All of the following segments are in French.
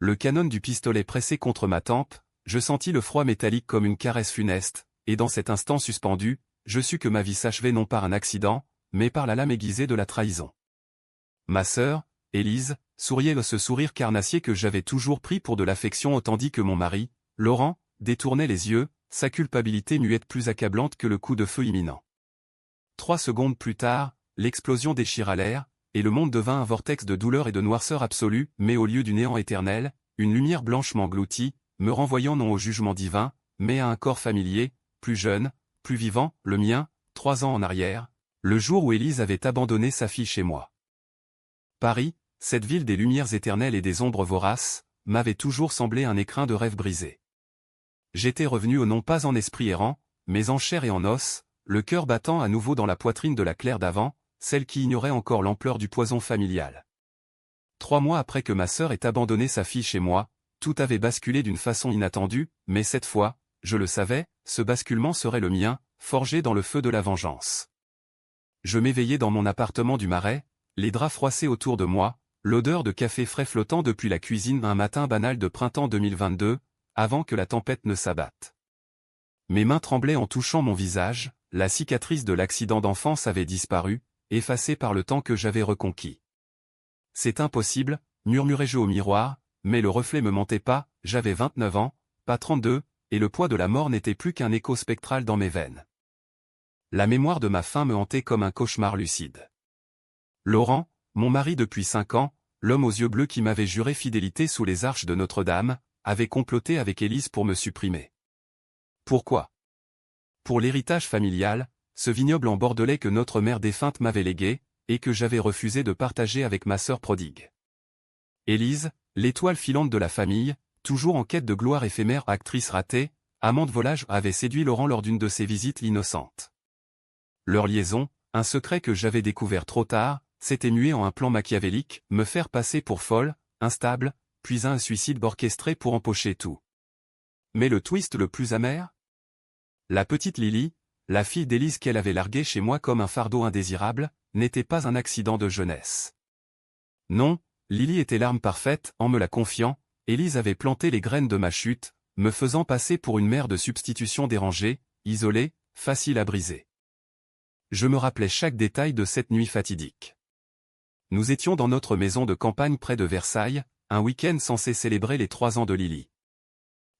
Le canon du pistolet pressé contre ma tempe, je sentis le froid métallique comme une caresse funeste, et dans cet instant suspendu, je sus que ma vie s'achevait non par un accident, mais par la lame aiguisée de la trahison. Ma sœur, Élise, souriait de ce sourire carnassier que j'avais toujours pris pour de l'affection tandis que mon mari, Laurent, détournait les yeux, sa culpabilité muette plus accablante que le coup de feu imminent. 3 secondes plus tard, l'explosion déchira l'air, et le monde devint un vortex de douleur et de noirceur absolue, mais au lieu du néant éternel, une lumière blanche m'engloutit, me renvoyant non au jugement divin, mais à un corps familier, plus jeune, plus vivant, le mien, 3 ans en arrière, le jour où Élise avait abandonné sa fille chez moi. Paris, cette ville des lumières éternelles et des ombres voraces, m'avait toujours semblé un écrin de rêve brisé. J'étais revenu non pas en esprit errant, mais en chair et en os, le cœur battant à nouveau dans la poitrine de la Claire d'avant, celle qui ignorait encore l'ampleur du poison familial. 3 mois après que ma sœur ait abandonné sa fille chez moi, tout avait basculé d'une façon inattendue, mais cette fois, je le savais, ce basculement serait le mien, forgé dans le feu de la vengeance. Je m'éveillai dans mon appartement du Marais, les draps froissés autour de moi, l'odeur de café frais flottant depuis la cuisine un matin banal de printemps 2022, avant que la tempête ne s'abatte. Mes mains tremblaient en touchant mon visage, la cicatrice de l'accident d'enfance avait disparu, effacée par le temps que j'avais reconquis. C'est impossible, murmurai-je au miroir, mais le reflet me mentait pas, j'avais 29 ans, pas 32, et le poids de la mort n'était plus qu'un écho spectral dans mes veines. La mémoire de ma faim me hantait comme un cauchemar lucide. Laurent, mon mari depuis 5 ans, l'homme aux yeux bleus qui m'avait juré fidélité sous les arches de Notre-Dame, avait comploté avec Élise pour me supprimer. Pourquoi? Pour l'héritage familial, ce vignoble en Bordelais que notre mère défunte m'avait légué, et que j'avais refusé de partager avec ma sœur prodigue. Élise, l'étoile filante de la famille, toujours en quête de gloire éphémère, actrice ratée, amant de volage, avait séduit Laurent lors d'une de ses visites innocentes. Leur liaison, un secret que j'avais découvert trop tard, s'était mué en un plan machiavélique, me faire passer pour folle, instable, puis un suicide orchestré pour empocher tout. Mais le twist le plus amer? La petite Lily, la fille d'Élise qu'elle avait larguée chez moi comme un fardeau indésirable, n'était pas un accident de jeunesse. Non, Lily était l'arme parfaite, en me la confiant, Élise avait planté les graines de ma chute, me faisant passer pour une mère de substitution dérangée, isolée, facile à briser. Je me rappelais chaque détail de cette nuit fatidique. Nous étions dans notre maison de campagne près de Versailles, un week-end censé célébrer les 3 ans de Lily.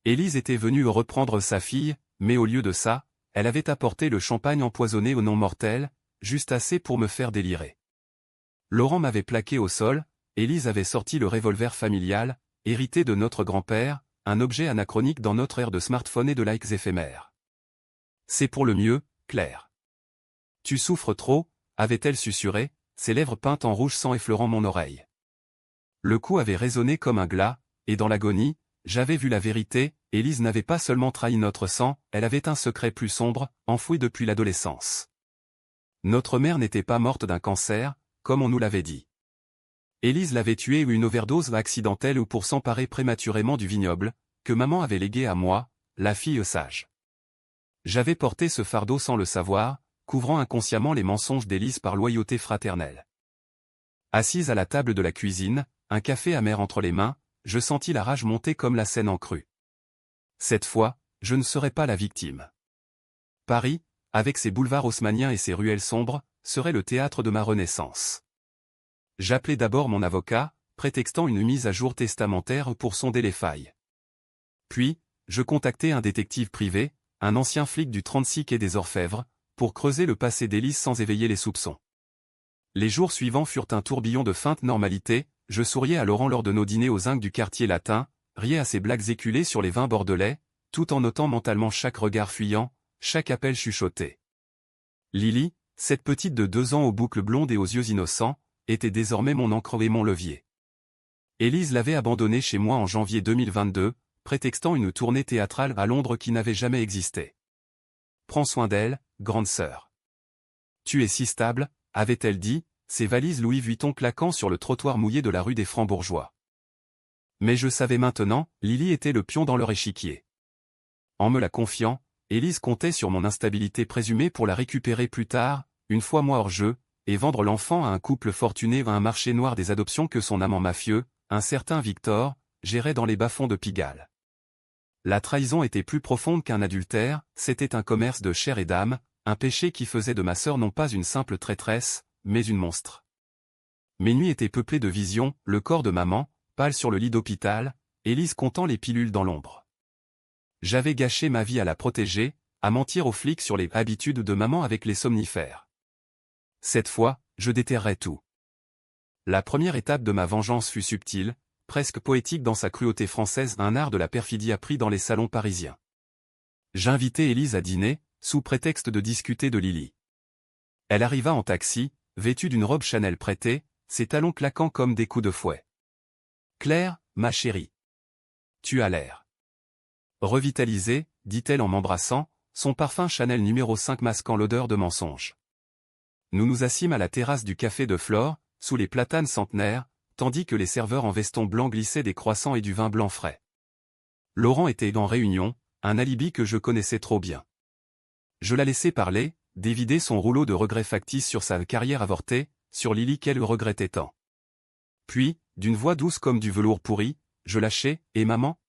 Élise était venue reprendre sa fille, mais au lieu de ça, elle avait apporté le champagne empoisonné au nom mortel, juste assez pour me faire délirer. Laurent m'avait plaqué au sol, Élise avait sorti le revolver familial, hérité de notre grand-père, un objet anachronique dans notre ère de smartphone et de likes éphémères. C'est pour le mieux, Claire. Tu souffres trop, avait-elle susurré, ses lèvres peintes en rouge sang effleurant mon oreille. Le coup avait résonné comme un glas, et dans l'agonie, j'avais vu la vérité, Élise n'avait pas seulement trahi notre sang, elle avait un secret plus sombre, enfoui depuis l'adolescence. Notre mère n'était pas morte d'un cancer, comme on nous l'avait dit. Élise l'avait tuée ou une overdose accidentelle ou pour s'emparer prématurément du vignoble, que maman avait légué à moi, la fille sage. J'avais porté ce fardeau sans le savoir, couvrant inconsciemment les mensonges d'Élise par loyauté fraternelle. Assise à la table de la cuisine, un café amer entre les mains, je sentis la rage monter comme la Seine en crue. Cette fois, je ne serais pas la victime. Paris, avec ses boulevards haussmanniens et ses ruelles sombres, serait le théâtre de ma renaissance. J'appelai d'abord mon avocat, prétextant une mise à jour testamentaire pour sonder les failles. Puis, je contactai un détective privé, un ancien flic du 36 quai des Orfèvres, pour creuser le passé d'Élise sans éveiller les soupçons. Les jours suivants furent un tourbillon de feinte normalité, je souriais à Laurent lors de nos dîners aux zinc du quartier latin, riais à ses blagues éculées sur les vins bordelais, tout en notant mentalement chaque regard fuyant, chaque appel chuchoté. Lily, cette petite de 2 ans aux boucles blondes et aux yeux innocents, était désormais mon encre et mon levier. Élise l'avait abandonnée chez moi en janvier 2022, prétextant une tournée théâtrale à Londres qui n'avait jamais existé. Prends soin d'elle, grande sœur. Tu es si stable, avait-elle dit, ses valises Louis Vuitton claquant sur le trottoir mouillé de la rue des Francs-Bourgeois. Mais je savais maintenant, Lily était le pion dans leur échiquier. En me la confiant, Élise comptait sur mon instabilité présumée pour la récupérer plus tard, une fois moi hors jeu, et vendre l'enfant à un couple fortuné à un marché noir des adoptions que son amant mafieux, un certain Victor, j'errais dans les bas-fonds de Pigalle. La trahison était plus profonde qu'un adultère, c'était un commerce de chair et d'âme, un péché qui faisait de ma sœur non pas une simple traîtresse, mais une monstre. Mes nuits étaient peuplées de visions, le corps de maman, pâle sur le lit d'hôpital, Élise comptant les pilules dans l'ombre. J'avais gâché ma vie à la protéger, à mentir aux flics sur les habitudes de maman avec les somnifères. Cette fois, je déterrais tout. La première étape de ma vengeance fut subtile, presque poétique dans sa cruauté française, un art de la perfidie appris dans les salons parisiens. J'invitai Élise à dîner, sous prétexte de discuter de Lily. Elle arriva en taxi, vêtue d'une robe Chanel prêtée, ses talons claquant comme des coups de fouet. « Claire, ma chérie. Tu as l'air revitalisée, dit-elle en m'embrassant, son parfum Chanel numéro 5 masquant l'odeur de mensonge. Nous nous assîmes à la terrasse du café de Flore, sous les platanes centenaires, tandis que les serveurs en veston blanc glissaient des croissants et du vin blanc frais. Laurent était en réunion, un alibi que je connaissais trop bien. Je la laissai parler, dévider son rouleau de regrets factices sur sa carrière avortée, sur Lily qu'elle regrettait tant. Puis, d'une voix douce comme du velours pourri, je lâchai, « Et maman ?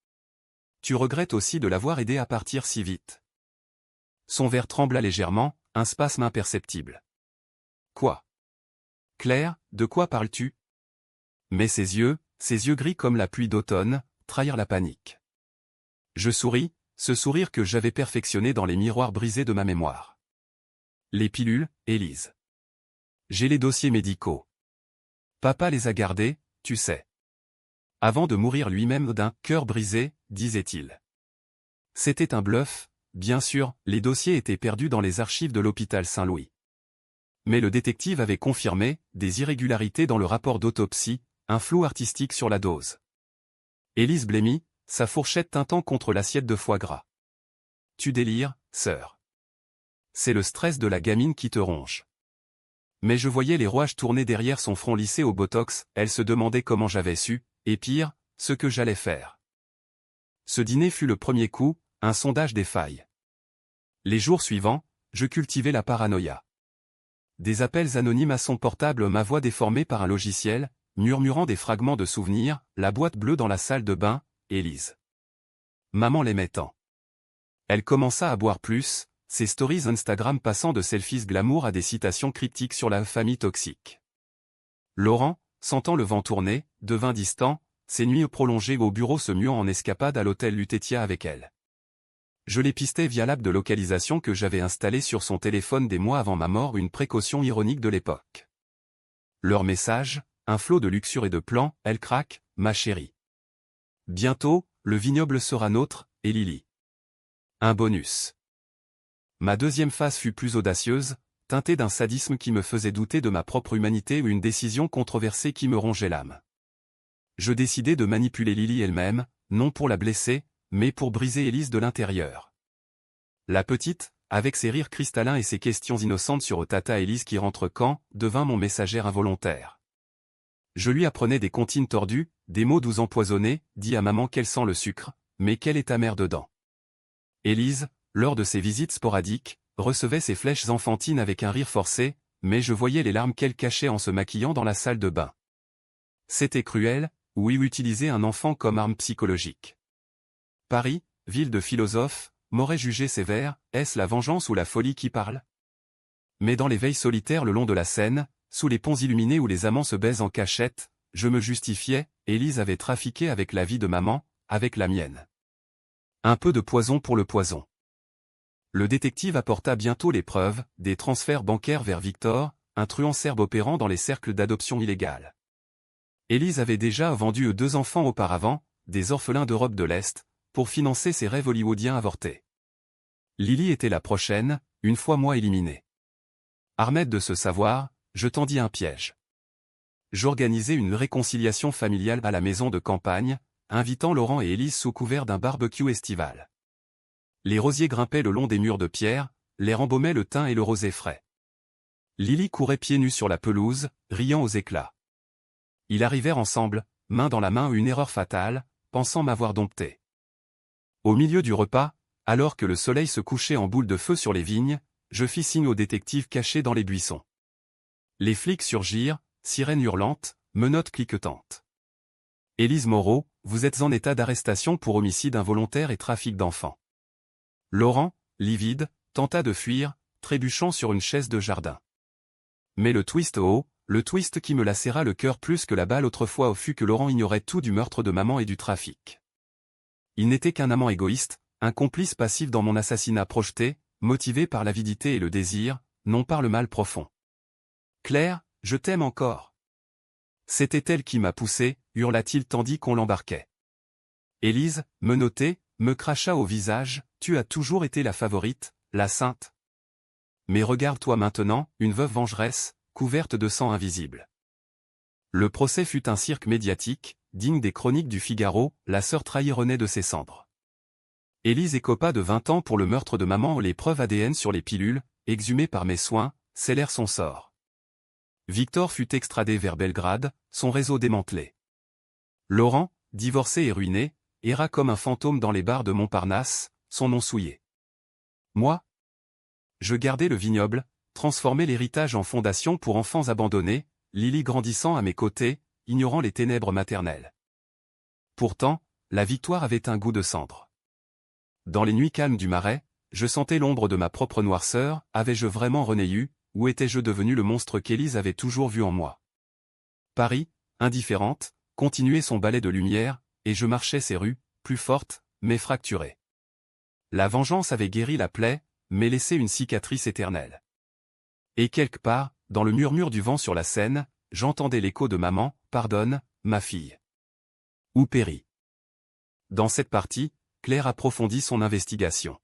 Tu regrettes aussi de l'avoir aidée à partir si vite ?» Son verre trembla légèrement, un spasme imperceptible. « Quoi ? Claire, de quoi parles-tu » Mais ses yeux gris comme la pluie d'automne, trahirent la panique. Je souris, ce sourire que j'avais perfectionné dans les miroirs brisés de ma mémoire. Les pilules, Élise. J'ai les dossiers médicaux. Papa les a gardés, tu sais. Avant de mourir lui-même d'un cœur brisé, disait-il. C'était un bluff, bien sûr, les dossiers étaient perdus dans les archives de l'hôpital Saint-Louis. Mais le détective avait confirmé des irrégularités dans le rapport d'autopsie, un flou artistique sur la dose. Élise blêmit, sa fourchette tintant contre l'assiette de foie gras. Tu délires, sœur. C'est le stress de la gamine qui te ronge. Mais je voyais les rouages tourner derrière son front lissé au botox, elle se demandait comment j'avais su, et pire, ce que j'allais faire. Ce dîner fut le premier coup, un sondage des failles. Les jours suivants, je cultivais la paranoïa. Des appels anonymes à son portable, ma voix déformée par un logiciel, murmurant des fragments de souvenirs, la boîte bleue dans la salle de bain, Élise. Maman l'aimait tant. Elle commença à boire plus, ses stories Instagram passant de selfies glamour à des citations cryptiques sur la famille toxique. Laurent, sentant le vent tourner, devint distant, ses nuits prolongées au bureau se muant en escapade à l'hôtel Lutetia avec elle. Je les pistais via l'app de localisation que j'avais installée sur son téléphone des mois avant ma mort, une précaution ironique de l'époque. Leur message, un flot de luxure et de plans, elle craque, ma chérie. Bientôt, le vignoble sera nôtre, et Lily. Un bonus. Ma deuxième phase fut plus audacieuse, teintée d'un sadisme qui me faisait douter de ma propre humanité ou une décision controversée qui me rongeait l'âme. Je décidai de manipuler Lily elle-même, non pour la blesser, mais pour briser Élise de l'intérieur. La petite, avec ses rires cristallins et ses questions innocentes sur Tata Élise qui rentre quand, devint mon messagère involontaire. Je lui apprenais des comptines tordues, des mots doux empoisonnés, dis à maman qu'elle sent le sucre, mais qu'elle est amère dedans. Élise, lors de ses visites sporadiques, recevait ses flèches enfantines avec un rire forcé, mais je voyais les larmes qu'elle cachait en se maquillant dans la salle de bain. C'était cruel, oui, utiliser un enfant comme arme psychologique. Paris, ville de philosophes, m'aurait jugé sévère, est-ce la vengeance ou la folie qui parle ? Mais dans les veilles solitaires le long de la Seine, sous les ponts illuminés où les amants se baisent en cachette, je me justifiais, Élise avait trafiqué avec la vie de maman, avec la mienne. Un peu de poison pour le poison. Le détective apporta bientôt les preuves, des transferts bancaires vers Victor, un truand serbe opérant dans les cercles d'adoption illégale. Élise avait déjà vendu 2 enfants auparavant, des orphelins d'Europe de l'Est, pour financer ses rêves hollywoodiens avortés. Lily était la prochaine, une fois moi éliminé. Armée de ce savoir, je tendis un piège. J'organisai une réconciliation familiale à la maison de campagne, invitant Laurent et Élise sous couvert d'un barbecue estival. Les rosiers grimpaient le long des murs de pierre, l'air embaumait le thym et le rosé frais. Lily courait pieds nus sur la pelouse, riant aux éclats. Ils arrivèrent ensemble, main dans la main, une erreur fatale, pensant m'avoir dompté. Au milieu du repas, alors que le soleil se couchait en boule de feu sur les vignes, je fis signe aux détectives cachés dans les buissons. Les flics surgirent, sirènes hurlantes, menottes cliquetantes. Élise Moreau, vous êtes en état d'arrestation pour homicide involontaire et trafic d'enfants. Laurent, livide, tenta de fuir, trébuchant sur une chaise de jardin. Mais le twist qui me lacéra le cœur plus que la balle autrefois fut que Laurent ignorait tout du meurtre de maman et du trafic. Il n'était qu'un amant égoïste, un complice passif dans mon assassinat projeté, motivé par l'avidité et le désir, non par le mal profond. Claire, je t'aime encore. C'était elle qui m'a poussé, hurla-t-il tandis qu'on l'embarquait. Élise, menottée, me cracha au visage, tu as toujours été la favorite, la sainte. Mais regarde-toi maintenant, une veuve vengeresse, couverte de sang invisible. Le procès fut un cirque médiatique, digne des chroniques du Figaro, la sœur trahie renaît de ses cendres. Élise écopa de 20 ans pour le meurtre de maman. Les preuves ADN sur les pilules, exhumées par mes soins, scellèrent son sort. Victor fut extradé vers Belgrade, son réseau démantelé. Laurent, divorcé et ruiné, erra comme un fantôme dans les bars de Montparnasse, son nom souillé. Moi, je gardai le vignoble, transformai l'héritage en fondation pour enfants abandonnés, Lily grandissant à mes côtés, ignorant les ténèbres maternelles. Pourtant, la victoire avait un goût de cendre. Dans les nuits calmes du Marais, je sentais l'ombre de ma propre noirceur. Avais-je vraiment renaîu, ou étais-je devenu le monstre qu'Élise avait toujours vu en moi? Paris, indifférente, continuait son ballet de lumière, et je marchais ses rues, plus forte, mais fracturée. La vengeance avait guéri la plaie, mais laissé une cicatrice éternelle. Et quelque part, dans le murmure du vent sur la Seine, j'entendais l'écho de maman, pardonne, ma fille. Où périt. Dans cette partie, Claire approfondit son investigation.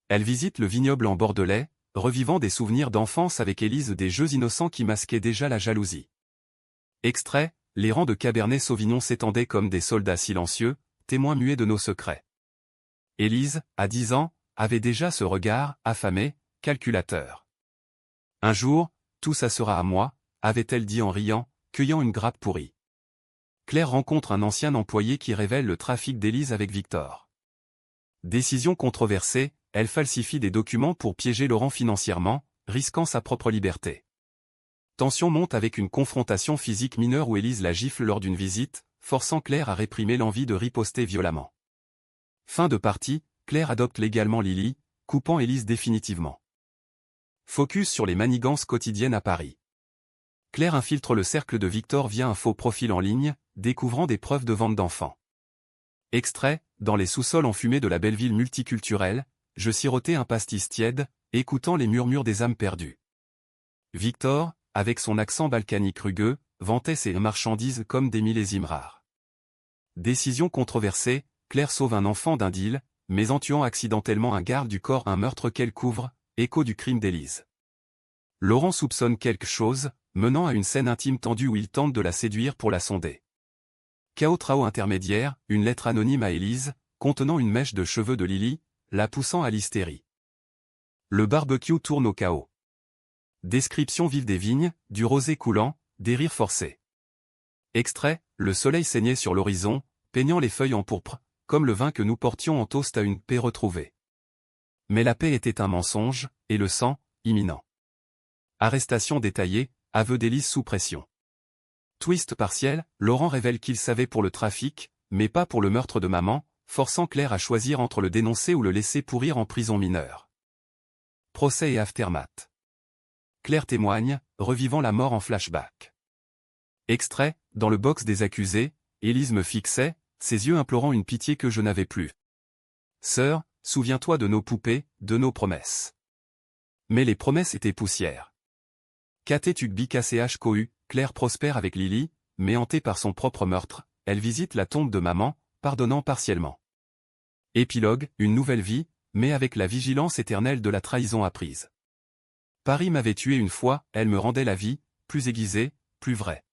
Elle visite le vignoble en Bordelais, revivant des souvenirs d'enfance avec Élise, des jeux innocents qui masquaient déjà la jalousie. Extrait, les rangs de Cabernet Sauvignon s'étendaient comme des soldats silencieux, témoins muets de nos secrets. Élise, à 10 ans, avait déjà ce regard, affamé, calculateur. Un jour, tout ça sera à moi, avait-elle dit en riant, cueillant une grappe pourrie. Claire rencontre un ancien employé qui révèle le trafic d'Élise avec Victor. Décision controversée, elle falsifie des documents pour piéger Laurent financièrement, risquant sa propre liberté. Tension monte avec une confrontation physique mineure où Élise la gifle lors d'une visite, forçant Claire à réprimer l'envie de riposter violemment. Fin de partie, Claire adopte légalement Lily, coupant Élise définitivement. Focus sur les manigances quotidiennes à Paris. Claire infiltre le cercle de Victor via un faux profil en ligne, découvrant des preuves de vente d'enfants. Extrait, dans les sous-sols enfumés de la belle ville multiculturelle, je sirotais un pastis tiède, écoutant les murmures des âmes perdues. Victor, avec son accent balkanique rugueux, vantait ses marchandises comme des millésimes rares. Décision controversée, Claire sauve un enfant d'un deal, mais en tuant accidentellement un garde du corps, un meurtre qu'elle couvre, écho du crime d'Élise. Laurent soupçonne quelque chose, menant à une scène intime tendue où il tente de la séduire pour la sonder. Chaos Trao intermédiaire, une lettre anonyme à Élise, contenant une mèche de cheveux de Lily, la poussant à l'hystérie. Le barbecue tourne au chaos. Description vive des vignes, du rosé coulant, des rires forcés. Extrait, le soleil saignait sur l'horizon, peignant les feuilles en pourpre, comme le vin que nous portions en toast à une paix retrouvée. Mais la paix était un mensonge, et le sang, imminent. Arrestation détaillée, aveu d'Élise sous pression. Twist partiel, Laurent révèle qu'il savait pour le trafic, mais pas pour le meurtre de maman, forçant Claire à choisir entre le dénoncer ou le laisser pourrir en prison mineure. Procès et aftermath. Claire témoigne, revivant la mort en flashback. Extrait, dans le box des accusés, Élise me fixait, ses yeux implorant une pitié que je n'avais plus. Sœur, souviens-toi de nos poupées, de nos promesses. Mais les promesses étaient poussière. Kate Tugby KCH Cohu, Claire prospère avec Lily, mais hantée par son propre meurtre, elle visite la tombe de maman, pardonnant partiellement. Épilogue, une nouvelle vie, mais avec la vigilance éternelle de la trahison apprise. Paris m'avait tué une fois, elle me rendait la vie, plus aiguisée, plus vraie.